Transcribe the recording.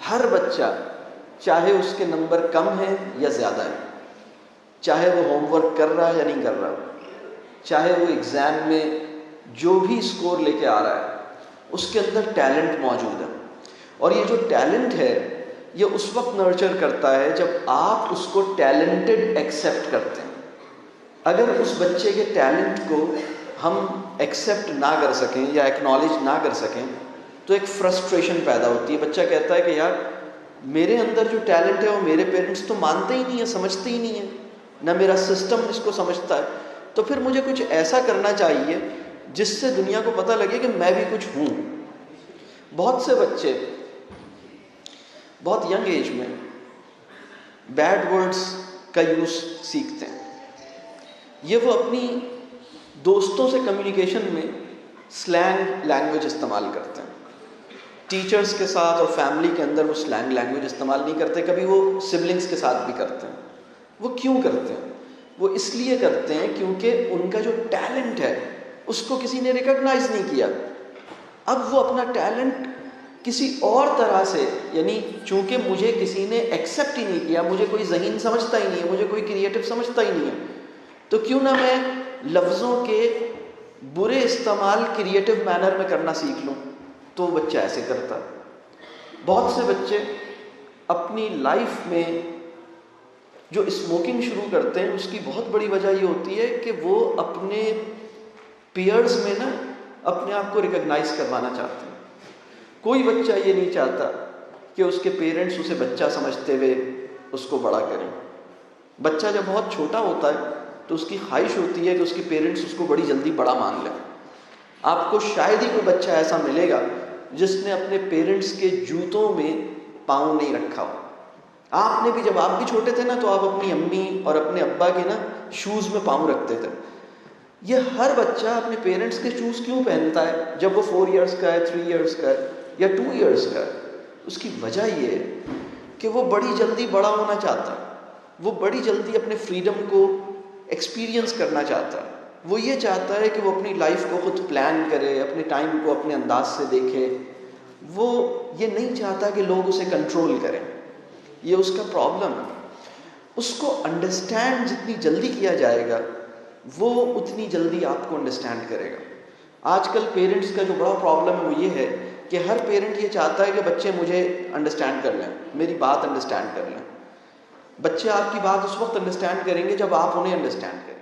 हर बच्चा, चाहे उसके नंबर कम है या ज़्यादा है, चाहे वो होमवर्क कर रहा है या नहीं कर रहा, चाहे वो एग्ज़ाम में जो भी स्कोर लेके आ रहा है, उसके अंदर टैलेंट मौजूद है। और ये जो टैलेंट है ये उस वक्त नर्चर करता है जब आप उसको टैलेंटेड एक्सेप्ट करते हैं। अगर उस बच्चे के टैलेंट को हम एक्सेप्ट ना कर सकें या एक्नॉलेज ना कर सकें तो एक फ्रस्ट्रेशन पैदा होती है। बच्चा कहता है कि यार मेरे अंदर जो टैलेंट है वो मेरे पेरेंट्स तो मानते ही नहीं है, समझते ही नहीं है, ना मेरा सिस्टम इसको समझता है, तो फिर मुझे कुछ ऐसा करना चाहिए जिससे दुनिया को पता लगे कि मैं भी कुछ हूँ। बहुत से बच्चे बहुत यंग एज में बैड वर्ड्स का यूज़ सीखते हैं। ये वो अपनी दोस्तों से कम्युनिकेशन में स्लैंग लैंग्वेज इस्तेमाल करते हैं। टीचर्स के साथ और फैमिली के अंदर वो स्लैंग लैंग्वेज इस्तेमाल नहीं करते, कभी वो सिबलिंग्स के साथ भी करते हैं। वो क्यों करते हैं? वो इसलिए करते हैं क्योंकि उनका जो टैलेंट है उसको किसी ने रिकॉग्नाइज नहीं किया। अब वो अपना टैलेंट किसी और तरह से, यानी चूंकि मुझे किसी ने एक्सेप्ट ही नहीं किया, मुझे कोई ज़हीन समझता ही नहीं है, मुझे कोई क्रिएटिव समझता ही नहीं है, तो क्यों ना मैं लफ्ज़ों के बुरे इस्तेमाल क्रिएटिव मैनर में करना सीख लूँ। तो बच्चा ऐसे करता। बहुत से बच्चे अपनी लाइफ में जो स्मोकिंग शुरू करते हैं उसकी बहुत बड़ी वजह ये होती है कि वो अपने पीयर्स में ना अपने आप को रिकॉग्नाइज करवाना चाहते हैं। कोई बच्चा ये नहीं चाहता कि उसके पेरेंट्स उसे बच्चा समझते हुए उसको बड़ा करें। बच्चा जब बहुत छोटा होता है तो उसकी ख्वाहिश होती है कि उसके पेरेंट्स उसको बड़ी जल्दी बड़ा मान लें। आपको शायद ही कोई बच्चा ऐसा मिलेगा जिसने अपने पेरेंट्स के जूतों में पाँव नहीं रखा हो। आपने भी, जब आप भी छोटे थे ना, तो आप अपनी अम्मी और अपने अब्बा के ना शूज़ में पाँव रखते थे। ये हर बच्चा अपने पेरेंट्स के शूज़ क्यों पहनता है जब वो 4 इयर्स का है, 3 इयर्स का है या 2 इयर्स का है? उसकी वजह ये है कि वो बड़ी जल्दी बड़ा होना चाहता है। वो बड़ी जल्दी अपने फ्रीडम को एक्सपीरियंस करना चाहता है। वो ये चाहता है कि वो अपनी लाइफ को खुद प्लान करे, अपने टाइम को अपने अंदाज से देखे। वो ये नहीं चाहता कि लोग उसे कंट्रोल करें। ये उसका प्रॉब्लम है। उसको अंडरस्टैंड जितनी जल्दी किया जाएगा वो उतनी जल्दी आपको अंडरस्टैंड करेगा। आजकल पेरेंट्स का जो बड़ा प्रॉब्लम है वो ये है कि हर पेरेंट ये चाहता है कि बच्चे मुझे अंडरस्टैंड कर लें, मेरी बात अंडरस्टैंड कर लें। बच्चे आपकी बात उस वक्त अंडरस्टैंड करेंगे जब आप उन्हें अंडरस्टैंड करें।